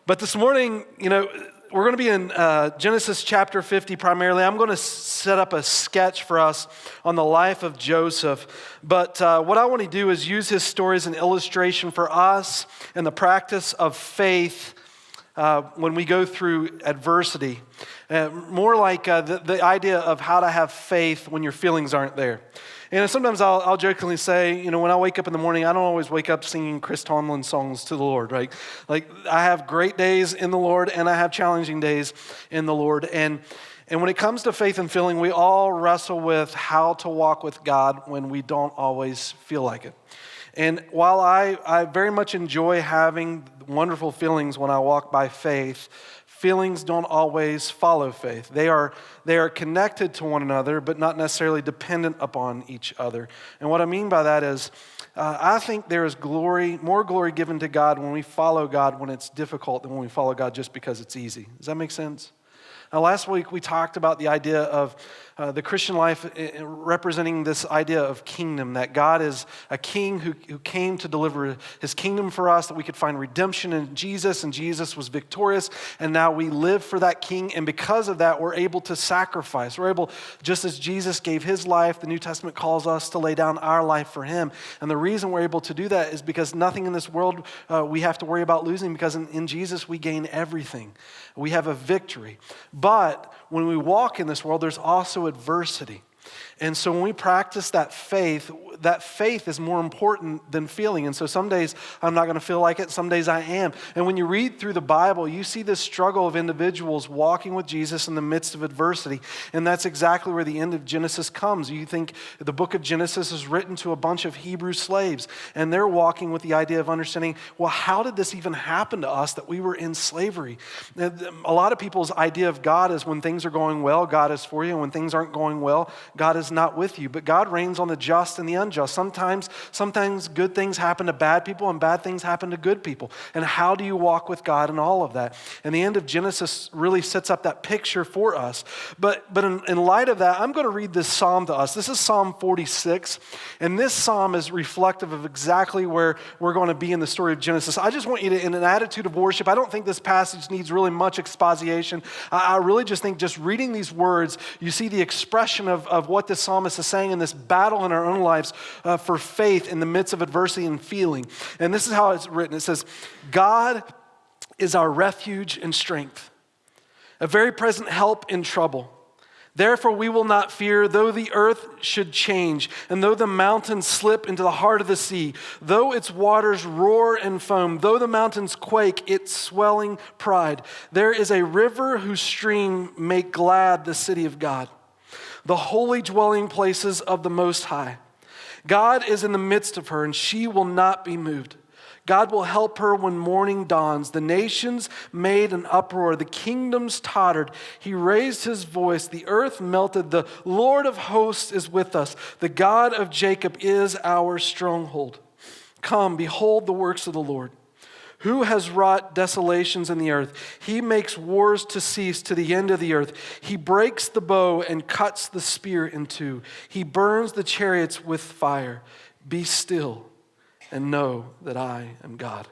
But this morning, we're going to be in Genesis chapter 50 primarily. I'm going to set up a sketch for us on the life of Joseph. But what I want to do is use his story as an illustration for us in the practice of faith when we go through adversity. More like the idea of how to have faith when your feelings aren't there. And sometimes I'll jokingly say, when I wake up in the morning, I don't always wake up singing Chris Tomlin songs to the Lord, right? Like, I have great days in the Lord, and I have challenging days in the Lord. And when it comes to faith and feeling, we all wrestle with how to walk with God when we don't always feel like it. And while I very much enjoy having wonderful feelings when I walk by faith, feelings don't always follow faith. They are connected to one another, but not necessarily dependent upon each other. And what I mean by that is, I think there is more glory given to God when we follow God when it's difficult than when we follow God just because it's easy. Does that make sense? Now, last week we talked about the idea of the Christian life representing this idea of kingdom, that God is a king who came to deliver his kingdom for us, that we could find redemption in Jesus, and Jesus was victorious, and now we live for that king, and because of that, we're able to sacrifice. We're able, just as Jesus gave his life, the New Testament calls us to lay down our life for him. And the reason we're able to do that is because nothing in this world we have to worry about losing, because in Jesus we gain everything. We have a victory. But when we walk in this world, there's also adversity. And so when we practice that faith is more important than feeling. And so some days I'm not going to feel like it, some days I am. And when you read through the Bible, you see this struggle of individuals walking with Jesus in the midst of adversity. And that's exactly where the end of Genesis comes. You think the book of Genesis is written to a bunch of Hebrew slaves, and they're walking with the idea of understanding, well, how did this even happen to us that we were in slavery? A lot of people's idea of God is when things are going well, God is for you, and when things aren't going well, God is not with you. But God reigns on the just and the unjust. Sometimes good things happen to bad people and bad things happen to good people. And how do you walk with God in all of that? And the end of Genesis really sets up that picture for us. But in light of that, I'm going to read this psalm to us. This is Psalm 46. And this psalm is reflective of exactly where we're going to be in the story of Genesis. I just want you to, in an attitude of worship, I don't think this passage needs really much exposition. I really just think just reading these words, you see the expression of what this psalmist is saying in this battle in our own lives for faith in the midst of adversity and feeling. And this is how it's written. It says, God is our refuge and strength, a very present help in trouble. Therefore we will not fear, though the earth should change, and though the mountains slip into the heart of the sea, though its waters roar and foam, though the mountains quake, its swelling pride. There is a river whose stream make glad the city of God, the holy dwelling places of the Most High. God is in the midst of her, and she will not be moved. God will help her when morning dawns. The nations made an uproar. The kingdoms tottered. He raised his voice. The earth melted. The Lord of hosts is with us. The God of Jacob is our stronghold. Come, behold the works of the Lord, who has wrought desolations in the earth. He makes wars to cease to the end of the earth. He breaks the bow and cuts the spear in two. He burns the chariots with fire. Be still and know that I am God.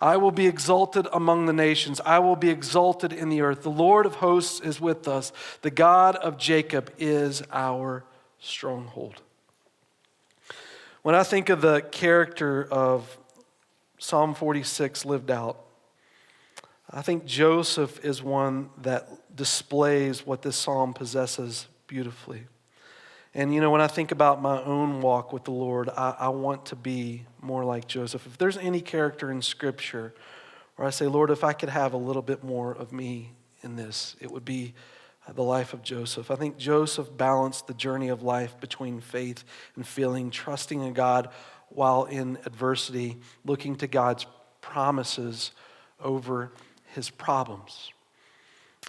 I will be exalted among the nations. I will be exalted in the earth. The Lord of hosts is with us. The God of Jacob is our stronghold. When I think of the character of Psalm 46 lived out, I think Joseph is one that displays what this psalm possesses beautifully. And when I think about my own walk with the Lord, I want to be more like Joseph. If there's any character in Scripture where I say, Lord, if I could have a little bit more of me in this, it would be the life of Joseph. I think Joseph balanced the journey of life between faith and feeling, trusting in God while in adversity, looking to God's promises over his problems.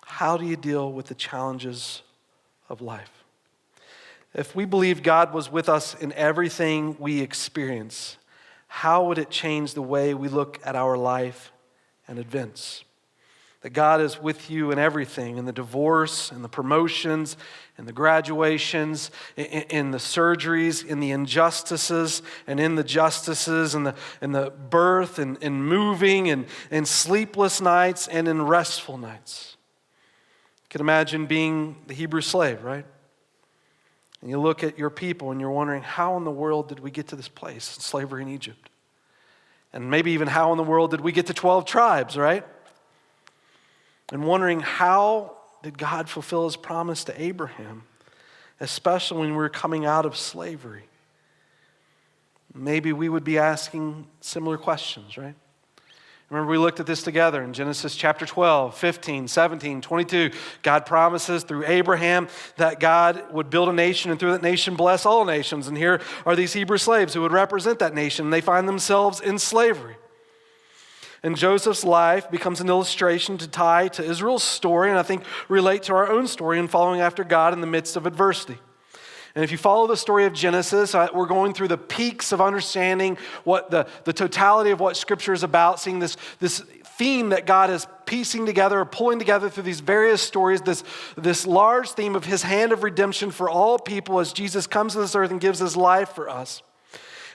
How do you deal with the challenges of life? If we believe God was with us in everything we experience, how would it change the way we look at our life and events? that God is with you in everything, in the divorce, in the promotions, in the graduations, in the surgeries, in the injustices, and in the justices, in the birth, and in moving, and in sleepless nights, and in restful nights. You can imagine being the Hebrew slave, right? And you look at your people and you're wondering, how in the world did we get to this place, slavery in Egypt? And maybe even how in the world did we get to 12 tribes, right? And wondering, how did God fulfill his promise to Abraham, especially when we were coming out of slavery? Maybe we would be asking similar questions, right? Remember, we looked at this together in Genesis chapter 12, 15, 17, 22. God promises through Abraham that God would build a nation, and through that nation bless all nations. And here are these Hebrew slaves who would represent that nation. They find themselves in slavery. And Joseph's life becomes an illustration to tie to Israel's story, and I think relate to our own story in following after God in the midst of adversity. And if you follow the story of Genesis, we're going through the peaks of understanding what the totality of what Scripture is about, seeing this theme that God is piecing together or pulling together through these various stories, this large theme of his hand of redemption for all people as Jesus comes to this earth and gives his life for us.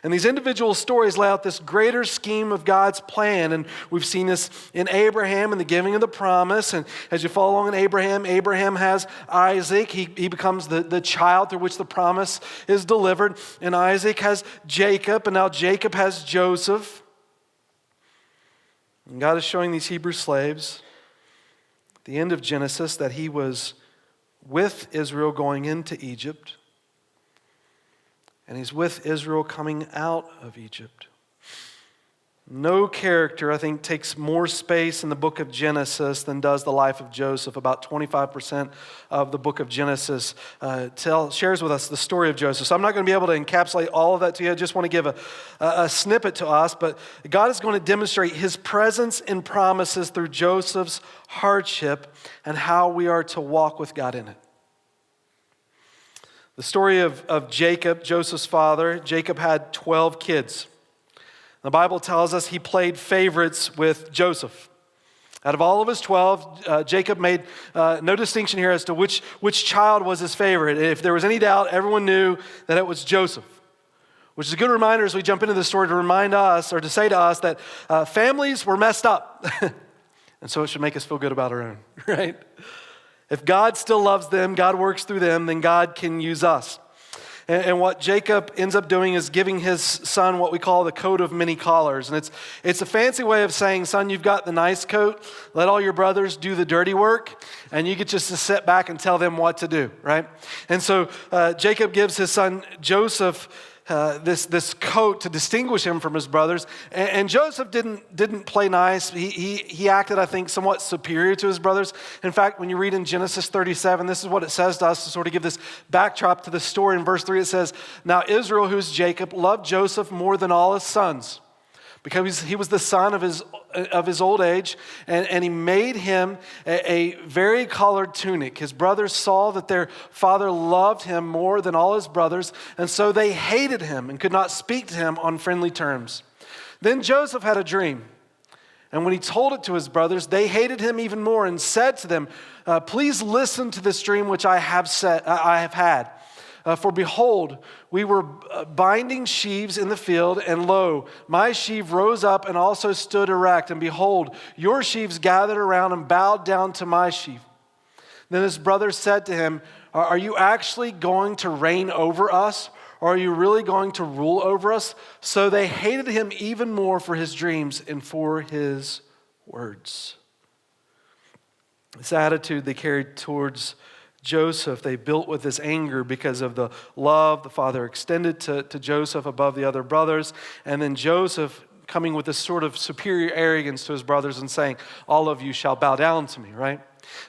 And these individual stories lay out this greater scheme of God's plan. And we've seen this in Abraham and the giving of the promise. And as you follow along in Abraham has Isaac. He becomes the child through which the promise is delivered. And Isaac has Jacob, and now Jacob has Joseph. And God is showing these Hebrew slaves at the end of Genesis that he was with Israel going into Egypt. And he's with Israel coming out of Egypt. No character, I think, takes more space in the book of Genesis than does the life of Joseph. About 25% of the book of Genesis shares with us the story of Joseph. So I'm not going to be able to encapsulate all of that to you. I just want to give a snippet to us. But God is going to demonstrate his presence and promises through Joseph's hardship and how we are to walk with God in it. The story of Jacob, Joseph's father. Jacob had 12 kids. The Bible tells us he played favorites with Joseph. Out of all of his 12, Jacob made no distinction here as to which child was his favorite. If there was any doubt, everyone knew that it was Joseph. Which is a good reminder as we jump into this story to remind us, or to say to us, that families were messed up. And so it should make us feel good about our own, right? If God still loves them, God works through them, then God can use us. And what Jacob ends up doing is giving his son what we call the coat of many collars. And it's a fancy way of saying, son, you've got the nice coat. Let all your brothers do the dirty work. And you get just to sit back and tell them what to do, right? And so Jacob gives his son Joseph this coat to distinguish him from his brothers. And Joseph didn't play nice. He acted, I think, somewhat superior to his brothers. In fact, when you read in Genesis 37, this is what it says to us to sort of give this backdrop to the story. In verse 3, it says, "Now Israel, who's Jacob, loved Joseph more than all his sons, because he was the son of his old age, and he made him a vari-colored tunic. His brothers saw that their father loved him more than all his brothers, and so they hated him and could not speak to him on friendly terms. Then Joseph had a dream, and when he told it to his brothers, they hated him even more and said to them, 'Please listen to this dream which I have had. For behold, we were binding sheaves in the field, and lo, my sheaf rose up and also stood erect. And behold, your sheaves gathered around and bowed down to my sheaf.' Then his brothers said to him, 'Are you actually going to reign over us? Or are you really going to rule over us?' So they hated him even more for his dreams and for his words." This attitude they carried towards Joseph, they built with this anger because of the love the father extended to Joseph above the other brothers. And then Joseph coming with this sort of superior arrogance to his brothers and saying, "All of you shall bow down to me," right?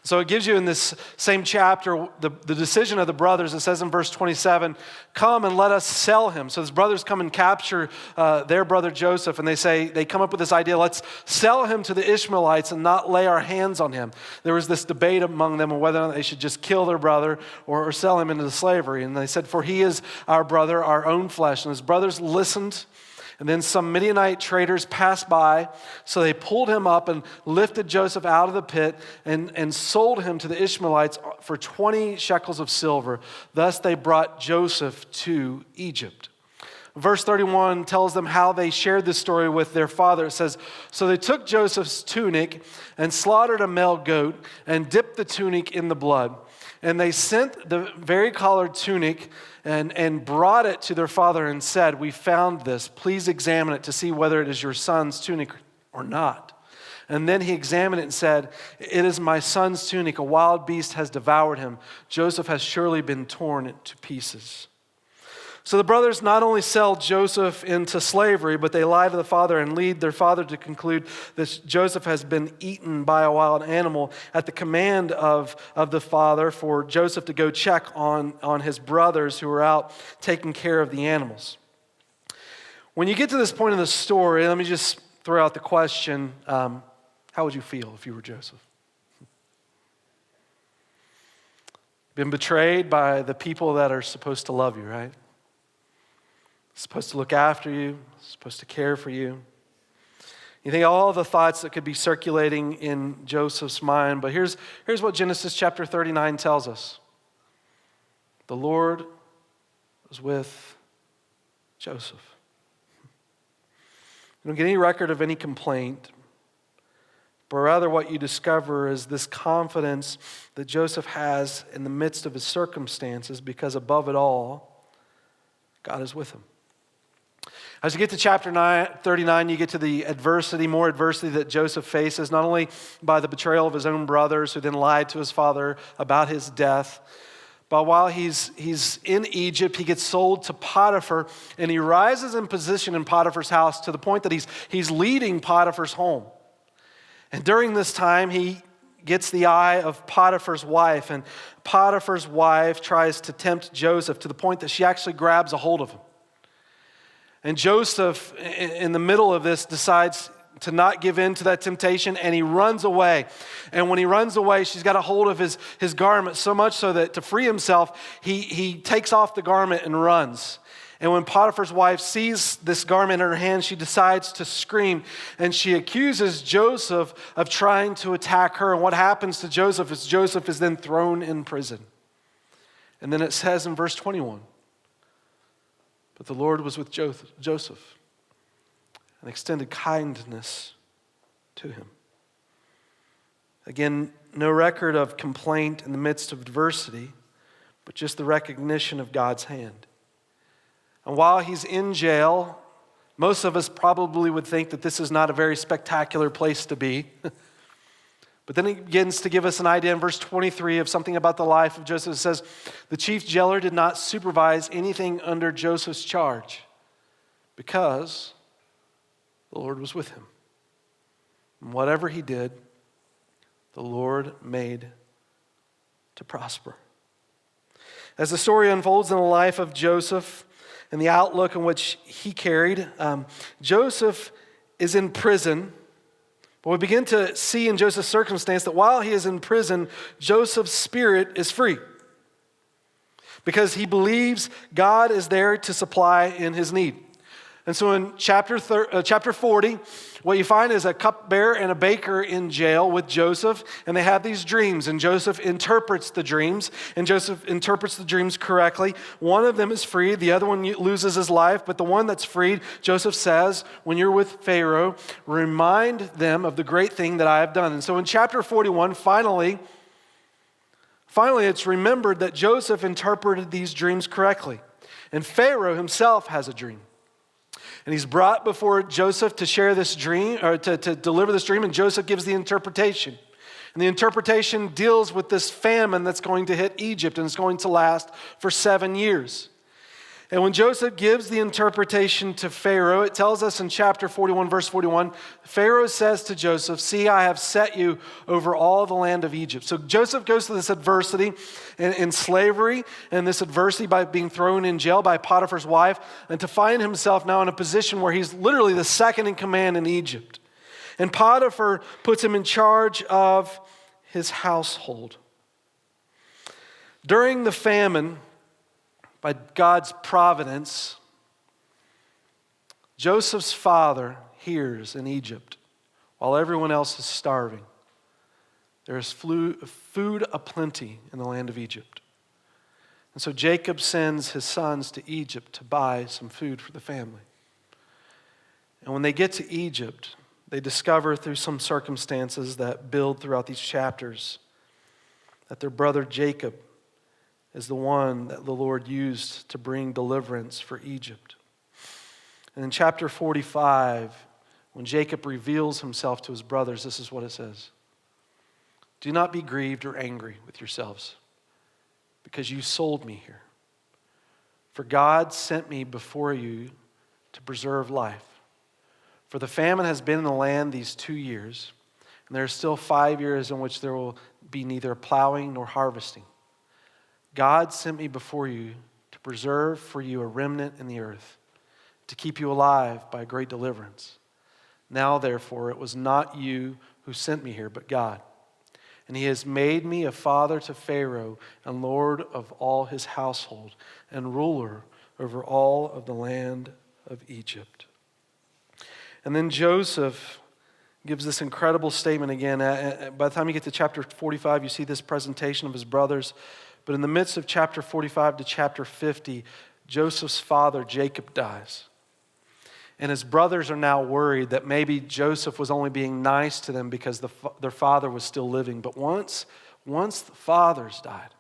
So it gives you in this same chapter the decision of the brothers. It says in verse 27, "Come and let us sell him." So his brothers come and capture their brother Joseph, and they come up with this idea, let's sell him to the Ishmaelites and not lay our hands on him. There was this debate among them on whether or not they should just kill their brother or sell him into slavery. And they said, "For he is our brother, our own flesh." And his brothers listened. And then some Midianite traders passed by, so they pulled him up and lifted Joseph out of the pit and sold him to the Ishmaelites for 20 shekels of silver. Thus they brought Joseph to Egypt. Verse 31 tells them how they shared this story with their father. It says, so they took Joseph's tunic and slaughtered a male goat and dipped the tunic in the blood. And they sent the vari-colored tunic and brought it to their father and said, we found this. Please examine it to see whether it is your son's tunic or not. And then he examined it and said, it is my son's tunic. A wild beast has devoured him. Joseph has surely been torn to pieces. So the brothers not only sell Joseph into slavery, but they lie to the father and lead their father to conclude that Joseph has been eaten by a wild animal at the command of the father for Joseph to go check on his brothers who were out taking care of the animals. When you get to this point in the story, let me just throw out the question, how would you feel if you were Joseph? Been betrayed by the people that are supposed to love you, right? Supposed to look after you, supposed to care for you. You think all the thoughts that could be circulating in Joseph's mind, but here's what Genesis chapter 39 tells us. The Lord was with Joseph. You don't get any record of any complaint, but rather what you discover is this confidence that Joseph has in the midst of his circumstances, because above it all, God is with him. As you get to chapter 39, you get to the more adversity that Joseph faces, not only by the betrayal of his own brothers who then lied to his father about his death, but while he's in Egypt, he gets sold to Potiphar, and he rises in position in Potiphar's house to the point that he's leading Potiphar's home. And during this time, he gets the eye of Potiphar's wife, and Potiphar's wife tries to tempt Joseph to the point that she actually grabs a hold of him. And Joseph, in the middle of this, decides to not give in to that temptation, and he runs away. And when he runs away, she's got a hold of his garment so much so that to free himself, he takes off the garment and runs. And when Potiphar's wife sees this garment in her hand, she decides to scream, and she accuses Joseph of trying to attack her. And what happens to Joseph is then thrown in prison. And then it says in verse 21, but the Lord was with Joseph and extended kindness to him. Again, no record of complaint in the midst of adversity, but just the recognition of God's hand. And while he's in jail, most of us probably would think that this is not a very spectacular place to be. But then he begins to give us an idea in verse 23 of something about the life of Joseph. It says, the chief jailer did not supervise anything under Joseph's charge because the Lord was with him. And whatever he did, the Lord made to prosper. As the story unfolds in the life of Joseph and the outlook in which he carried, Joseph is in prison. But we begin to see in Joseph's circumstance that while he is in prison, Joseph's spirit is free, because he believes God is there to supply in his need. And so in chapter 40, what you find is a cupbearer and a baker in jail with Joseph, and they have these dreams, and Joseph interprets the dreams, and Joseph interprets the dreams correctly. One of them is freed, the other one loses his life, but the one that's freed, Joseph says, when you're with Pharaoh, remind them of the great thing that I have done. And so in chapter 41, finally it's remembered that Joseph interpreted these dreams correctly, and Pharaoh himself has a dream. And he's brought before Joseph to share this dream, or to deliver this dream, and Joseph gives the interpretation. And the interpretation deals with this famine that's going to hit Egypt, and it's going to last for 7 years. And when Joseph gives the interpretation to Pharaoh, it tells us in chapter 41, verse 41, Pharaoh says to Joseph, see, I have set you over all the land of Egypt. So Joseph goes through this adversity in slavery, and this adversity by being thrown in jail by Potiphar's wife, and to find himself now in a position where he's literally the second in command in Egypt. And Potiphar puts him in charge of his household. During the famine, by God's providence, Joseph's father hears in Egypt, while everyone else is starving, there is food aplenty in the land of Egypt. And so Jacob sends his sons to Egypt to buy some food for the family. And when they get to Egypt, they discover through some circumstances that build throughout these chapters that their brother Jacob is the one that the Lord used to bring deliverance for Egypt. And in chapter 45, when Jacob reveals himself to his brothers, this is what it says. Do not be grieved or angry with yourselves, because you sold me here. For God sent me before you to preserve life. For the famine has been in the land these 2 years, and there are still 5 years in which there will be neither plowing nor harvesting. God sent me before you to preserve for you a remnant in the earth, to keep you alive by a great deliverance. Now, therefore, it was not you who sent me here, but God. And he has made me a father to Pharaoh and Lord of all his household and ruler over all of the land of Egypt. And then Joseph gives this incredible statement again. By the time you get to chapter 45, you see this presentation of his brothers. But in the midst of chapter 45 to chapter 50, Joseph's father, Jacob, dies. And his brothers are now worried that maybe Joseph was only being nice to them because their father was still living. But once the fathers died,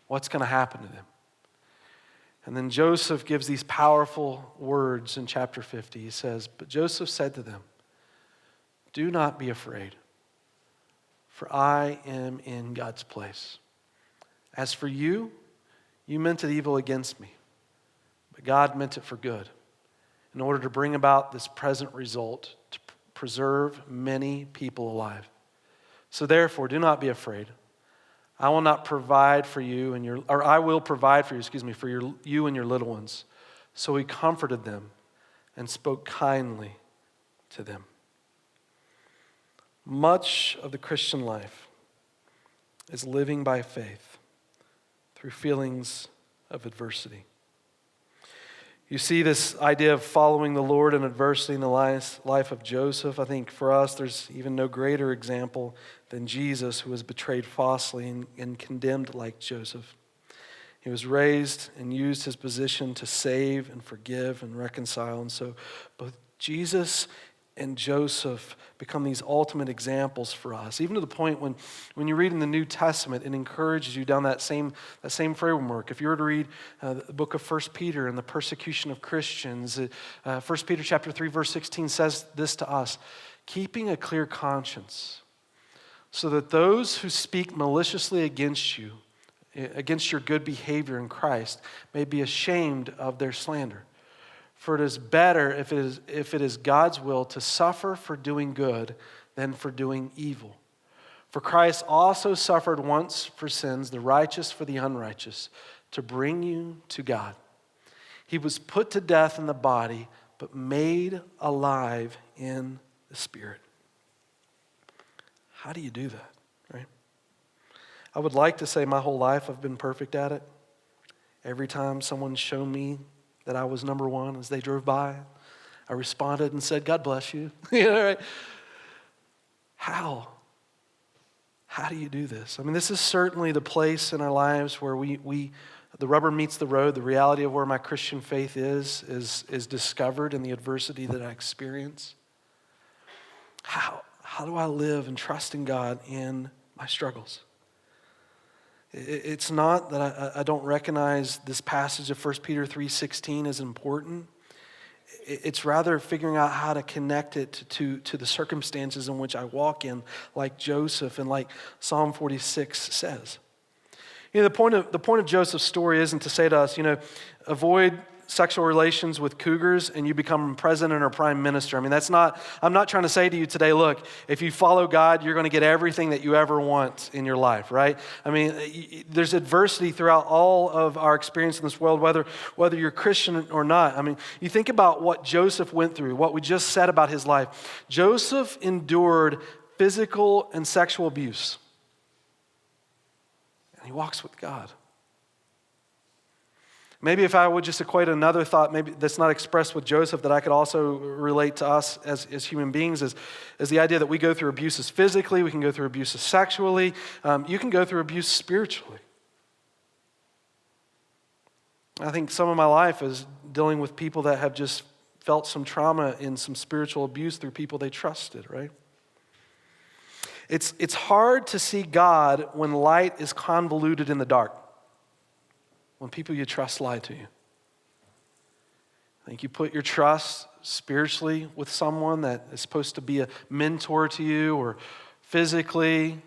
what's going to happen to them? And then Joseph gives these powerful words in chapter 50. He says, but Joseph said to them, do not be afraid, for I am in God's place. As for you, you meant it evil against me, but God meant it for good, in order to bring about this present result, to preserve many people alive. So therefore, do not be afraid. I will provide for you and your little ones. So he comforted them and spoke kindly to them. Much of the Christian life is living by faith through feelings of adversity. You see this idea of following the Lord in adversity in the life of Joseph. I think for us, there's even no greater example than Jesus, who was betrayed falsely and condemned like Joseph. He was raised and used his position to save and forgive and reconcile. And so both Jesus and Joseph become these ultimate examples for us, even to the point when you read in the New Testament, it encourages you down that same framework. If you were to read the book of 1 Peter and the persecution of Christians, 1 Peter chapter 3, verse 16 says this to us, keeping a clear conscience, so that those who speak maliciously against you, against your good behavior in Christ, may be ashamed of their slander. For it is better if it is God's will to suffer for doing good than for doing evil. For Christ also suffered once for sins, the righteous for the unrighteous, to bring you to God. He was put to death in the body, but made alive in the spirit. How do you do that, right? I would like to say my whole life I've been perfect at it. Every time someone showed me that I was number one as they drove by, I responded and said, God bless you. Right? How? How do you do this? I mean, this is certainly the place in our lives where the rubber meets the road. The reality of where my Christian faith is discovered in the adversity that I experience. How do I live and trust in God in my struggles? It's not that I don't recognize this passage of 1 Peter 3:16 as important. It's rather figuring out how to connect it to the circumstances in which I walk in, like Joseph and like Psalm 46 says. The point of Joseph's story isn't to say to us, avoid sexual relations with cougars and you become president or prime minister. I mean, I'm not trying to say to you today, look, if you follow God, you're going to get everything that you ever want in your life, right? I mean, there's adversity throughout all of our experience in this world, whether you're Christian or not. I mean, you think about what Joseph went through, what we just said about his life. Joseph endured physical and sexual abuse. And he walks with God. Maybe if I would just equate another thought, maybe that's not expressed with Joseph, that I could also relate to us as human beings, is the idea that we go through abuses physically, we can go through abuses sexually, you can go through abuse spiritually. I think some of my life is dealing with people that have just felt some trauma in some spiritual abuse through people they trusted, right? It's hard to see God when light is convoluted in the dark. When people you trust lie to you. I think you put your trust spiritually with someone that is supposed to be a mentor to you, or physically,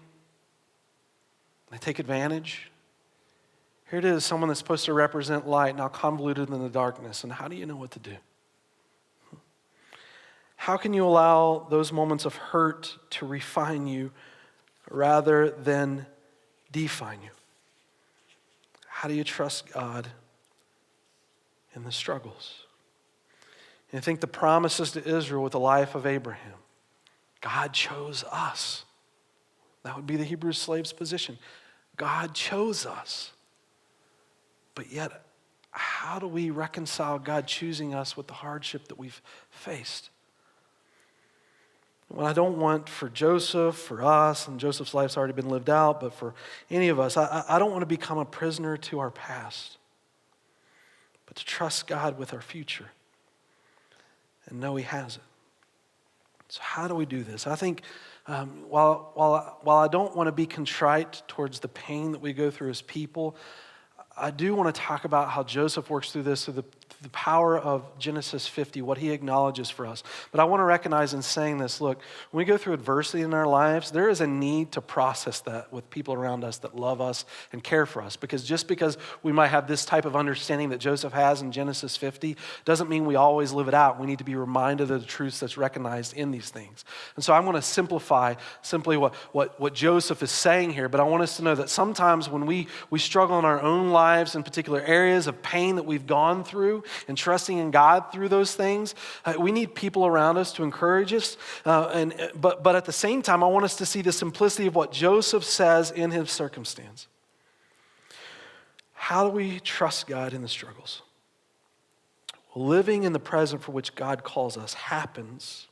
they take advantage. Here it is, someone that's supposed to represent light, now convoluted in the darkness. And how do you know what to do? How can you allow those moments of hurt to refine you rather than define you? How do you trust God in the struggles? And I think the promises to Israel with the life of Abraham. God chose us. That would be the Hebrew slave's position. God chose us. But yet, how do we reconcile God choosing us with the hardship that we've faced? What I don't want for Joseph, for us, and Joseph's life's already been lived out, but for any of us, I don't want to become a prisoner to our past, but to trust God with our future and know He has it. So how do we do this? I think while I don't want to be contrite towards the pain that we go through as people, I do want to talk about how Joseph works through this through the power of Genesis 50, what he acknowledges for us. But I want to recognize in saying this, look, when we go through adversity in our lives, there is a need to process that with people around us that love us and care for us. Because just because we might have this type of understanding that Joseph has in Genesis 50 doesn't mean we always live it out. We need to be reminded of the truths that's recognized in these things. And so I'm going to simplify simply what Joseph is saying here, but I want us to know that sometimes when we struggle in our own lives in particular areas of pain that we've gone through, and trusting in God through those things, we need people around us to encourage us. But at the same time, I want us to see the simplicity of what Joseph says in his circumstance. How do we trust God in the struggles? Well, living in the present for which God calls us happens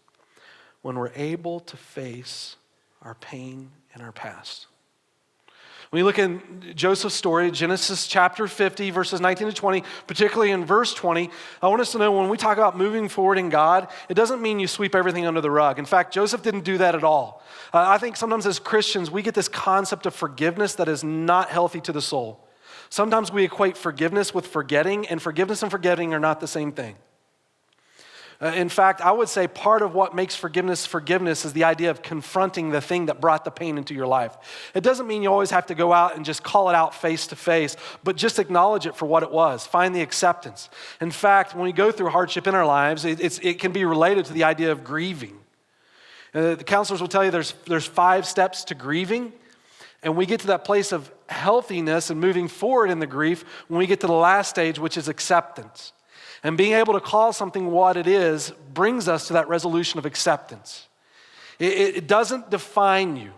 when we're able to face our pain and our past. When you look in Joseph's story, Genesis chapter 50, verses 19 to 20, particularly in verse 20, I want us to know when we talk about moving forward in God, it doesn't mean you sweep everything under the rug. In fact, Joseph didn't do that at all. I think sometimes as Christians, we get this concept of forgiveness that is not healthy to the soul. Sometimes we equate forgiveness with forgetting, and forgiveness and forgetting are not the same thing. In fact, I would say part of what makes forgiveness is the idea of confronting the thing that brought the pain into your life. It doesn't mean you always have to go out and just call it out face to face, but just acknowledge it for what it was. Find the acceptance. In fact, when we go through hardship in our lives, it can be related to the idea of grieving. The counselors will tell you there's 5 steps to grieving, and we get to that place of healthiness and moving forward in the grief when we get to the last stage, which is acceptance. And being able to call something what it is brings us to that resolution of acceptance. It doesn't define you,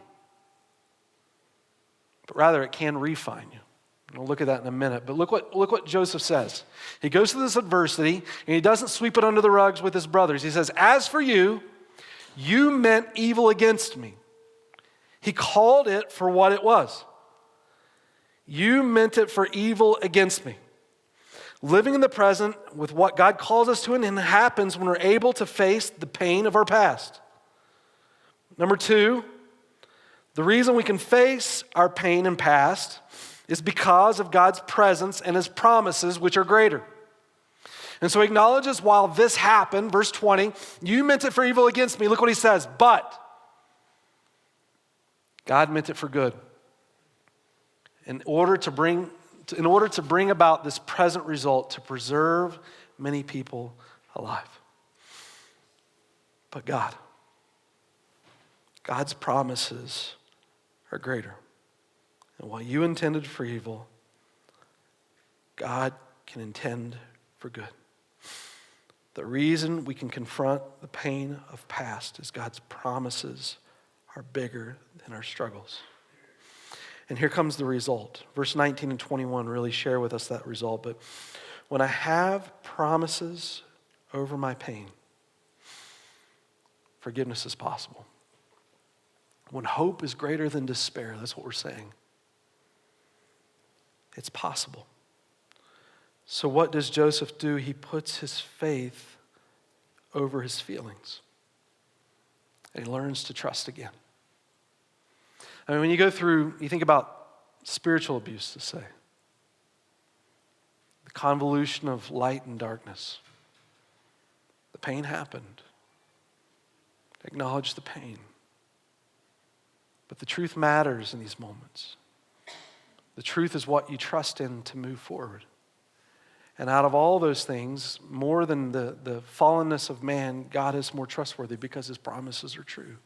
but rather it can refine you. And we'll look at that in a minute. But look what Joseph says. He goes through this adversity, and he doesn't sweep it under the rugs with his brothers. He says, "As for you, you meant evil against me." He called it for what it was. You meant it for evil against me. Living in the present with what God calls us to, and it happens when we're able to face the pain of our past. Number 2, the reason we can face our pain and past is because of God's presence and His promises, which are greater. And so he acknowledges while this happened, verse 20, you meant it for evil against me. Look what he says, but God meant it for good. In order to bring about this present result, to preserve many people alive. But God's promises are greater. And while you intended for evil, God can intend for good. The reason we can confront the pain of past is God's promises are bigger than our struggles. And here comes the result. Verse 19 and 21 really share with us that result. But When I have promises over my pain, forgiveness is possible. When hope is greater than despair, that's what we're saying. It's possible. So what does Joseph do? He puts his faith over his feelings. And he learns to trust again. I mean, when you go through, you think about spiritual abuse, to say. The convolution of light and darkness. The pain happened. Acknowledge the pain. But the truth matters in these moments. The truth is what you trust in to move forward. And out of all those things, more than the fallenness of man, God is more trustworthy because his promises are true.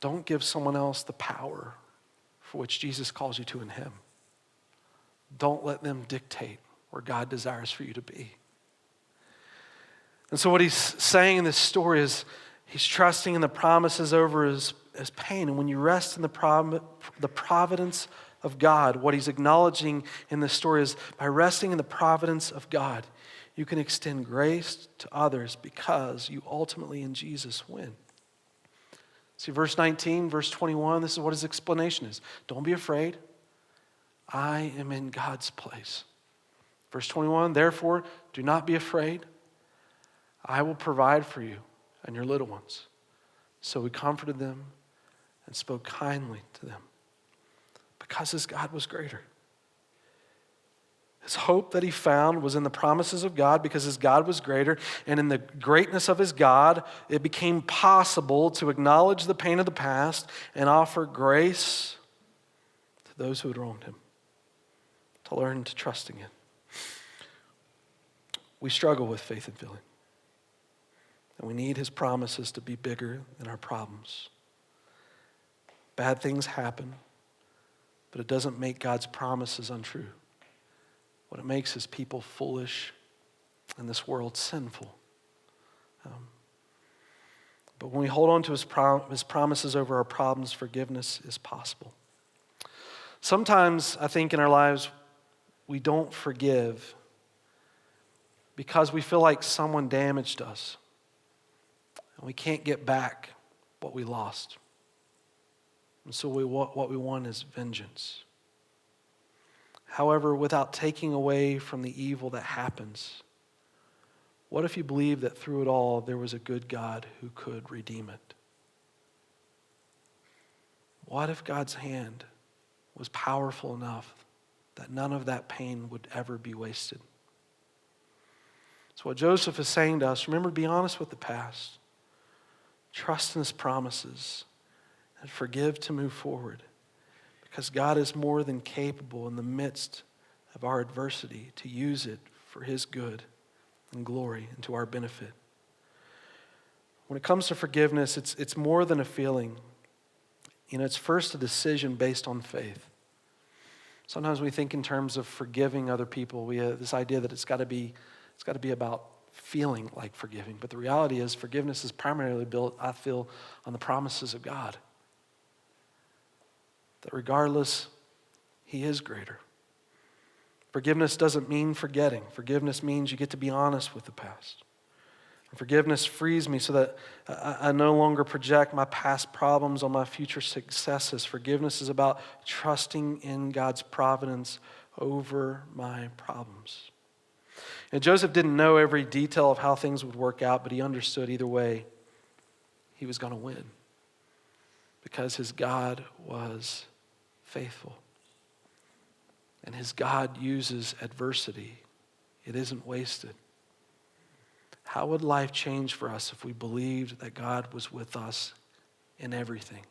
Don't give someone else the power for which Jesus calls you to in him. Don't let them dictate where God desires for you to be. And so what he's saying in this story is he's trusting in the promises over his pain. And when you rest in the providence of God, what he's acknowledging in this story is by resting in the providence of God, you can extend grace to others because you ultimately in Jesus win. See, verse 19, verse 21, this is what his explanation is. Don't be afraid. I am in God's place. Verse 21, therefore, do not be afraid. I will provide for you and your little ones. So he comforted them and spoke kindly to them because his God was greater. His hope that he found was in the promises of God because his God was greater, and in the greatness of his God, it became possible to acknowledge the pain of the past and offer grace to those who had wronged him, to learn to trust again. We struggle with faith and feeling, and we need his promises to be bigger than our problems. Bad things happen, but it doesn't make God's promises untrue. What it makes is people foolish and this world sinful. But when we hold on to his promises over our problems, forgiveness is possible. Sometimes I think in our lives we don't forgive because we feel like someone damaged us and we can't get back what we lost. And so what we want is vengeance. However, without taking away from the evil that happens, what if you believe that through it all there was a good God who could redeem it? What if God's hand was powerful enough that none of that pain would ever be wasted? So what Joseph is saying to us, remember, be honest with the past. Trust in his promises and forgive to move forward. Because God is more than capable in the midst of our adversity to use it for his good and glory and to our benefit. When it comes to forgiveness, it's more than a feeling. It's first a decision based on faith. Sometimes we think in terms of forgiving other people. We have this idea that it's got to be about feeling like forgiving. But the reality is forgiveness is primarily built, I feel, on the promises of God. That regardless, he is greater. Forgiveness doesn't mean forgetting. Forgiveness means you get to be honest with the past. And forgiveness frees me so that I no longer project my past problems on my future successes. Forgiveness is about trusting in God's providence over my problems. And Joseph didn't know every detail of how things would work out, but he understood either way he was going to win because his God was faithful. And his God uses adversity. It isn't wasted. How would life change for us if we believed that God was with us in everything?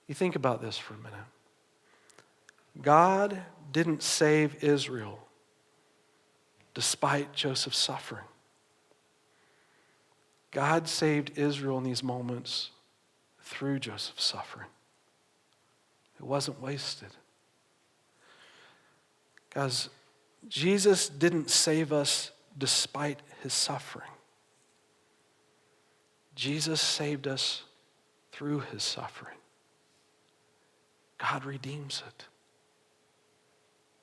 You think about this for a minute. God didn't save Israel despite Joseph's suffering. God saved Israel in these moments through Joseph's suffering. It wasn't wasted. Guys, Jesus didn't save us despite his suffering. Jesus saved us through his suffering. God redeems it.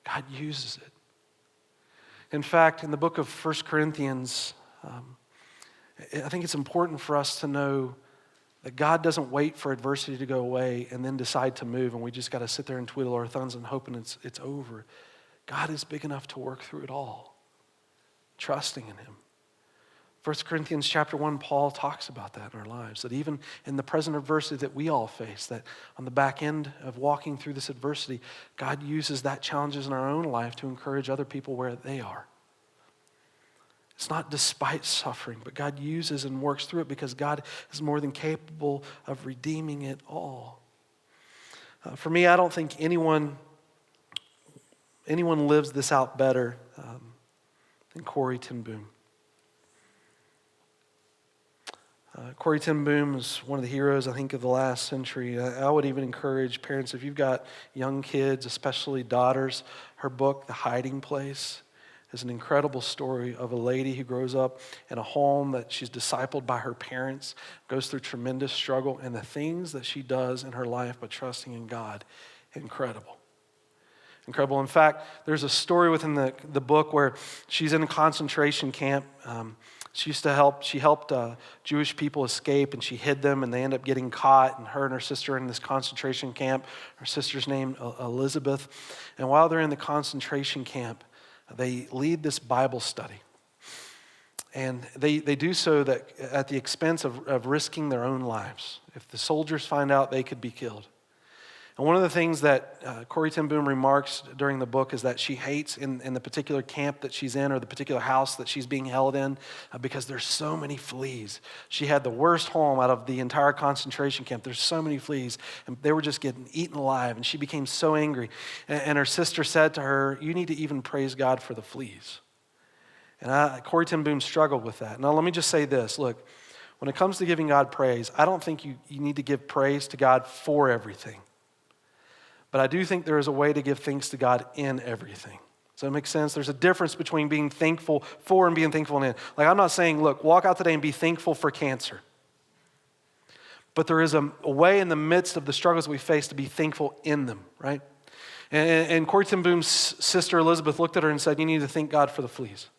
God uses it. In fact, in the book of 1 Corinthians, I think it's important for us to know that God doesn't wait for adversity to go away and then decide to move, and we just got to sit there and twiddle our thumbs and hoping it's over. God is big enough to work through it all, trusting in him. 1 Corinthians chapter 1, Paul talks about that in our lives, that even in the present adversity that we all face, that on the back end of walking through this adversity, God uses that challenges in our own life to encourage other people where they are. It's not despite suffering, but God uses and works through it because God is more than capable of redeeming it all. For me, I don't think anyone lives this out better than Corrie ten Boom. Corrie ten Boom is one of the heroes, I think, of the last century. I would even encourage parents, if you've got young kids, especially daughters, her book, The Hiding Place, is an incredible story of a lady who grows up in a home that she's discipled by her parents, goes through tremendous struggle, and the things that she does in her life by trusting in God, incredible. Incredible. In fact, there's a story within the book where she's in a concentration camp. She helped Jewish people escape, and she hid them, and they end up getting caught, and her and her sister are in this concentration camp. Her sister's named Elizabeth. And while they're in the concentration camp, they lead this Bible study. And they do so that at the expense of risking their own lives. If the soldiers find out, they could be killed. And one of the things that Corrie ten Boom remarks during the book is that she hates in the particular camp that she's in or the particular house that she's being held in because there's so many fleas. She had the worst home out of the entire concentration camp. There's so many fleas, and they were just getting eaten alive, and she became so angry. And her sister said to her, "You need to even praise God for the fleas." And Corrie ten Boom struggled with that. Now, let me just say this. Look, when it comes to giving God praise, I don't think you need to give praise to God for everything. But I do think there is a way to give thanks to God in everything. Does that make sense? There's a difference between being thankful for and being thankful in. Like, I'm not saying, look, walk out today and be thankful for cancer. But there is a way in the midst of the struggles we face to be thankful in them, right? And Corrie ten Boom's sister Elizabeth looked at her and said, "You need to thank God for the fleas."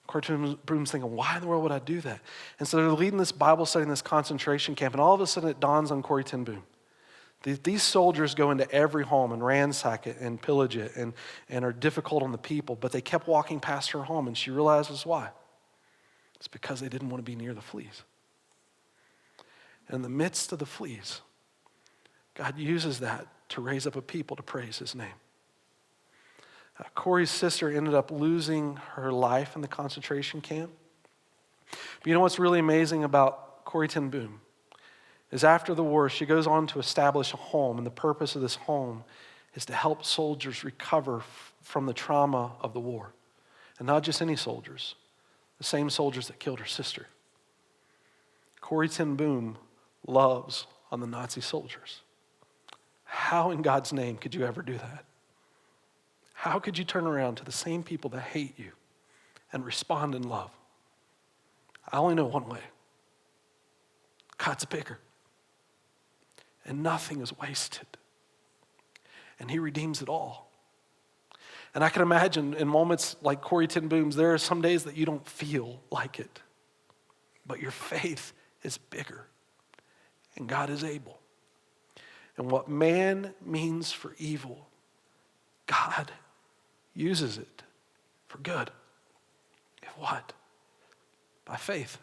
Corrie ten Boom's thinking, why in the world would I do that? And so they're leading this Bible study in this concentration camp, and all of a sudden it dawns on Corrie ten Boom. These soldiers go into every home and ransack it and pillage it and are difficult on the people, but they kept walking past her home, and she realizes why. It's because they didn't want to be near the fleas. And in the midst of the fleas, God uses that to raise up a people to praise his name. Corrie's sister ended up losing her life in the concentration camp. But you know what's really amazing about Corrie ten Boom? Is after the war, she goes on to establish a home, and the purpose of this home is to help soldiers recover from the trauma of the war. And not just any soldiers, the same soldiers that killed her sister. Corrie ten Boom loves on the Nazi soldiers. How in God's name could you ever do that? How could you turn around to the same people that hate you and respond in love? I only know one way. God's bigger. And nothing is wasted. And he redeems it all. And I can imagine in moments like Corrie ten Boom's, there are some days that you don't feel like it. But your faith is bigger. And God is able. And what man means for evil, God uses it for good. If what? By faith.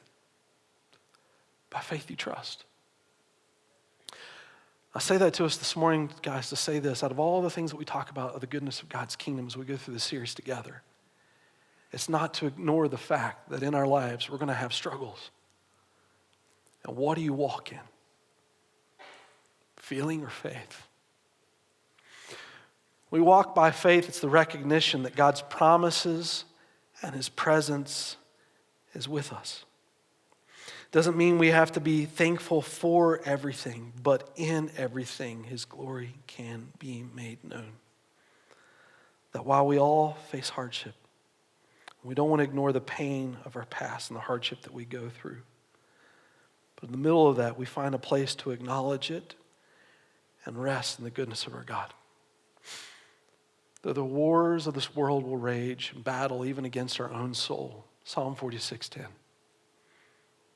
By faith you trust. I say that to us this morning, guys, to say this. Out of all the things that we talk about of the goodness of God's kingdom as we go through this series together, it's not to ignore the fact that in our lives we're going to have struggles. And what do you walk in? Feeling or faith? We walk by faith. It's the recognition that God's promises and his presence is with us. Doesn't mean we have to be thankful for everything, but in everything, his glory can be made known. That while we all face hardship, we don't want to ignore the pain of our past and the hardship that we go through. But in the middle of that, we find a place to acknowledge it and rest in the goodness of our God. Though the wars of this world will rage and battle even against our own soul. Psalm 46:10.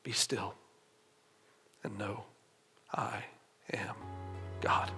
Be still and know I am God.